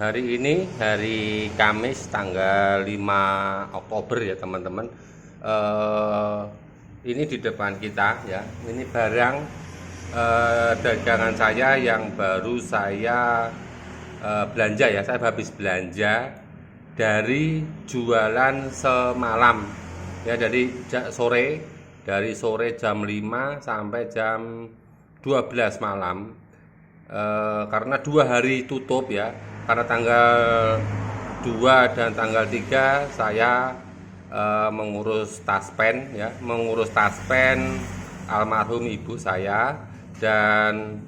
Hari ini hari Kamis tanggal 5 Oktober ya teman-teman. Ini di depan kita ya. Ini barang dagangan saya yang baru saya belanja ya. Saya habis belanja dari jualan semalam ya, dari sore jam 5 sampai jam 12 malam. Karena 2 hari tutup ya, karena tanggal 2 dan tanggal 3 saya mengurus taspen ya, mengurus taspen almarhum ibu saya, dan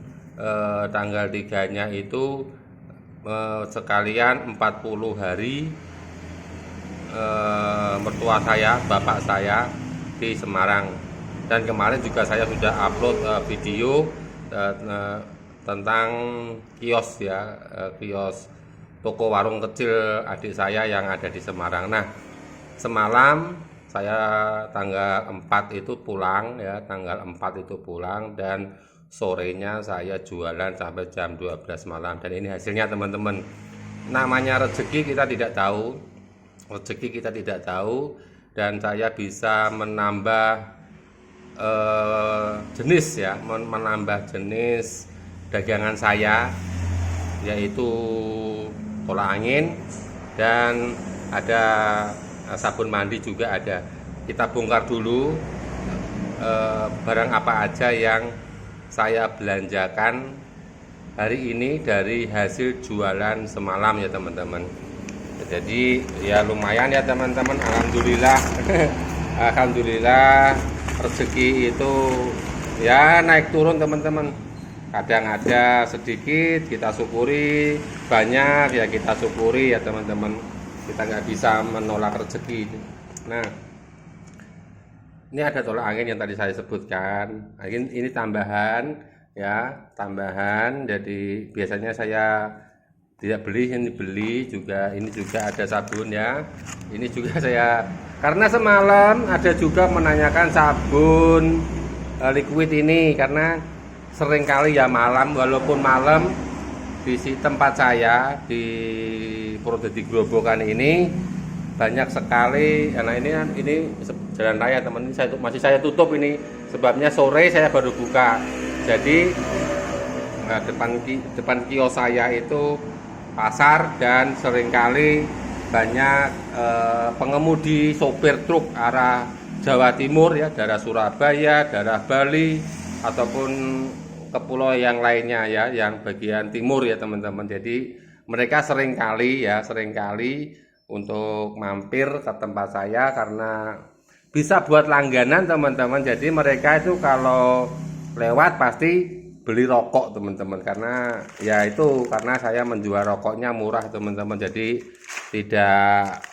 tanggal 3-nya itu sekalian 40 hari mertua saya, bapak saya di Semarang. Dan kemarin juga saya sudah upload video tentang kios ya, kios toko warung kecil adik saya yang ada di Semarang. Nah, semalam saya tanggal 4 itu pulang ya, tanggal 4 itu pulang, dan sorenya saya jualan sampai jam 12 malam. Dan ini hasilnya teman-teman. Namanya rezeki kita tidak tahu, rezeki kita tidak tahu, dan saya bisa menambah jenis ya, menambah jenis dagangan saya, yaitu tolak angin dan ada sabun mandi juga ada. Kita bongkar dulu barang apa aja yang saya belanjakan hari ini dari hasil jualan semalam ya teman-teman. Jadi ya lumayan ya teman-teman, alhamdulillah. Alhamdulillah, rezeki itu ya naik turun teman-teman. Kadang ada sedikit kita syukuri, banyak ya kita syukuri ya teman-teman. Kita nggak bisa menolak rezeki. Nah, ini ada tolak angin yang tadi saya sebutkan. Ini tambahan ya, tambahan. Jadi biasanya saya tidak beli, ini beli juga. Ini juga ada sabun ya. Ini juga saya, karena semalam ada juga menanyakan sabun liquid ini, karena seringkali ya malam, walaupun malam di tempat saya di Purwodadi Grobogan ini banyak sekali. Nah ini jalan raya teman, ini masih saya tutup ini, sebabnya sore saya baru buka. Jadi depan kios saya itu pasar, dan seringkali banyak pengemudi sopir truk arah Jawa Timur ya, daerah Surabaya, daerah Bali, ataupun ke pulau yang lainnya ya, yang bagian timur ya teman-teman. Jadi mereka seringkali untuk mampir ke tempat saya karena bisa buat langganan teman-teman. Jadi mereka itu kalau lewat pasti beli rokok teman-teman, karena ya itu karena saya menjual rokoknya murah teman-teman. Jadi tidak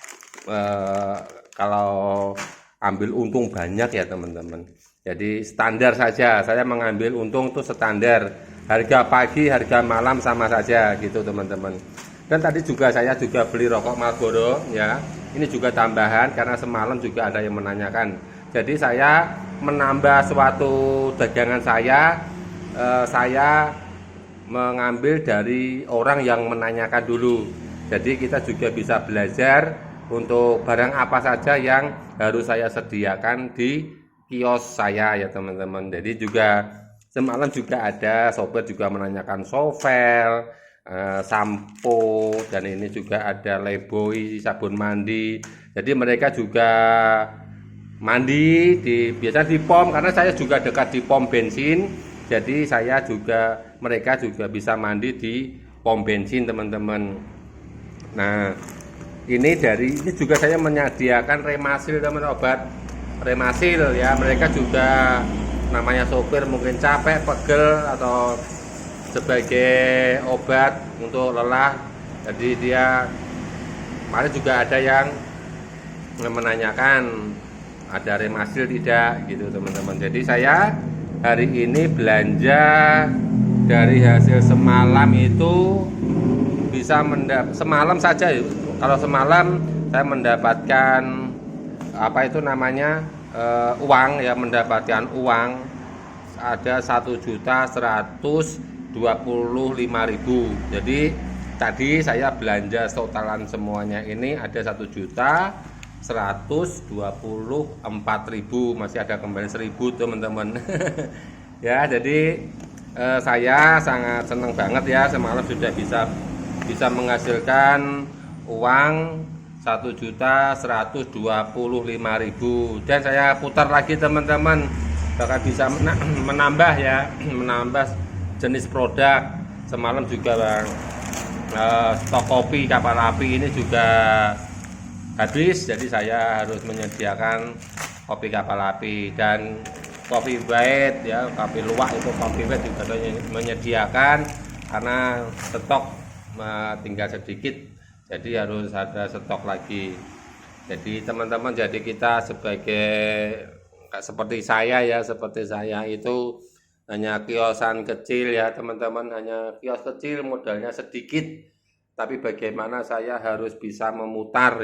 kalau ambil untung banyak ya teman-teman. Jadi standar saja, saya mengambil untung itu standar, harga pagi harga malam sama saja gitu teman-teman. Dan tadi juga saya juga beli rokok Marlboro ya, ini juga tambahan karena semalam juga ada yang menanyakan. Jadi saya menambah suatu dagangan saya mengambil dari orang yang menanyakan dulu. Jadi kita juga bisa belajar untuk barang apa saja yang harus saya sediakan di kios saya ya teman-teman. Jadi juga semalam juga ada sopir juga menanyakan sovel, sampo, dan ini juga ada Leboy sabun mandi. Jadi mereka juga mandi biasa di pom, karena saya juga dekat di pom bensin. Jadi mereka juga bisa mandi di pom bensin teman-teman. Nah, ini juga saya menyediakan Remasil teman, obat Remasil ya. Mereka juga namanya sopir mungkin capek, pegel, atau sebagai obat untuk lelah. Jadi dia kemarin juga ada yang menanyakan ada Remasil tidak gitu teman-teman. Jadi saya hari ini belanja dari hasil semalam itu bisa semalam saja. Kalau semalam saya mendapatkan apa itu namanya uang ya, mendapatkan uang ada 1.125.000. Jadi tadi saya belanja totalan semuanya ini ada 1.124.000, masih ada kembali 1.000 teman-teman. Ya, jadi saya sangat senang banget ya, semalam sudah bisa menghasilkan uang 1.125.000, dan saya putar lagi teman-teman, bahkan bisa menambah ya, menambah jenis produk. Semalam juga Bang, stok kopi kapal api ini juga habis, jadi saya harus menyediakan kopi kapal api dan kopi white ya, kopi luwak itu kopi white juga menyediakan karena stok tinggal sedikit, jadi harus ada stok lagi. Jadi teman-teman, jadi kita seperti saya itu hanya kiosan kecil ya teman-teman, hanya kios kecil, modalnya sedikit, tapi bagaimana saya harus bisa memutar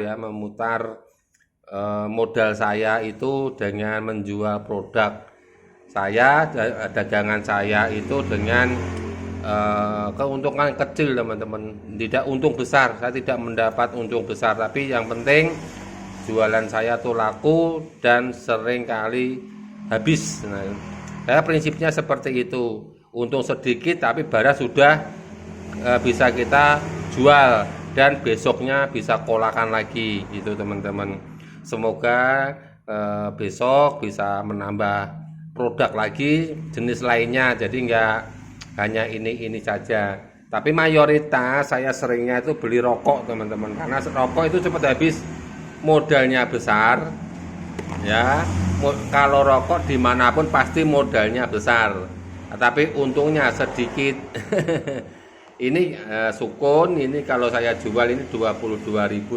modal saya itu dengan menjual produk saya, dagangan saya itu dengan keuntungan kecil teman-teman, tidak untung besar. Saya tidak mendapat untung besar, tapi yang penting jualan saya tuh laku dan sering kali habis. Nah, saya prinsipnya seperti itu, untung sedikit tapi barang sudah bisa kita jual dan besoknya bisa kolakan lagi itu teman-teman. Semoga besok bisa menambah produk lagi, jenis lainnya, jadi enggak hanya ini saja. Tapi mayoritas saya seringnya itu beli rokok teman-teman, karena rokok itu cepat habis, modalnya besar ya. Kalau rokok dimanapun pasti modalnya besar, tapi untungnya sedikit. Ini sukun, ini kalau saya jual ini 22.000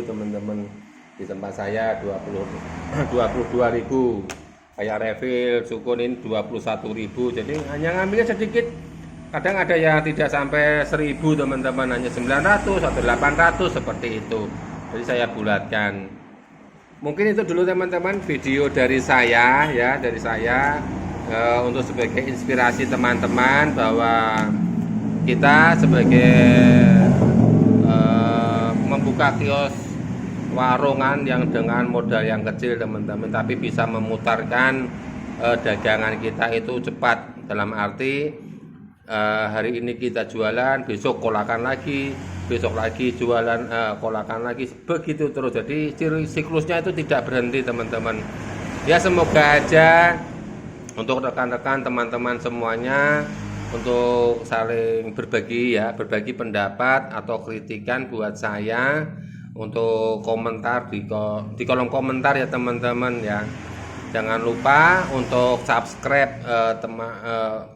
teman-teman, di tempat saya 22.000. Kayak refill sukun ini 21.000, jadi hanya ngambilnya sedikit. Kadang ada yang tidak sampai 1.000 teman-teman, hanya 900 atau 800 seperti itu. Jadi saya bulatkan. Mungkin itu dulu teman-teman video dari saya ya, untuk sebagai inspirasi teman-teman bahwa kita sebagai membuka kios warungan yang dengan modal yang kecil teman-teman, tapi bisa memutarkan dagangan kita itu cepat, dalam arti hari ini kita jualan, besok kolakan lagi, besok lagi jualan, kolakan lagi, begitu terus. Jadi siklusnya itu tidak berhenti teman-teman ya. Semoga aja untuk rekan-rekan teman-teman semuanya untuk saling berbagi ya, berbagi pendapat atau kritikan buat saya, untuk komentar di kolom komentar ya teman-teman ya. Jangan lupa untuk subscribe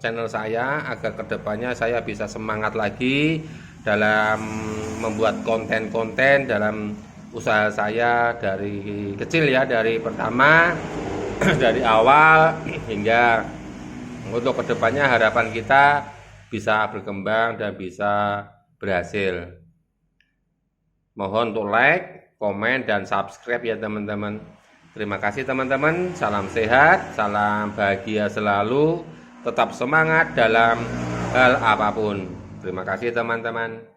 channel saya agar kedepannya saya bisa semangat lagi dalam membuat konten-konten dalam usaha saya dari kecil ya, dari pertama dari awal hingga untuk kedepannya harapan kita bisa berkembang dan bisa berhasil. Mohon untuk like, komen, dan subscribe ya teman-teman. Terima kasih teman-teman, salam sehat, salam bahagia selalu, tetap semangat dalam hal apapun. Terima kasih teman-teman.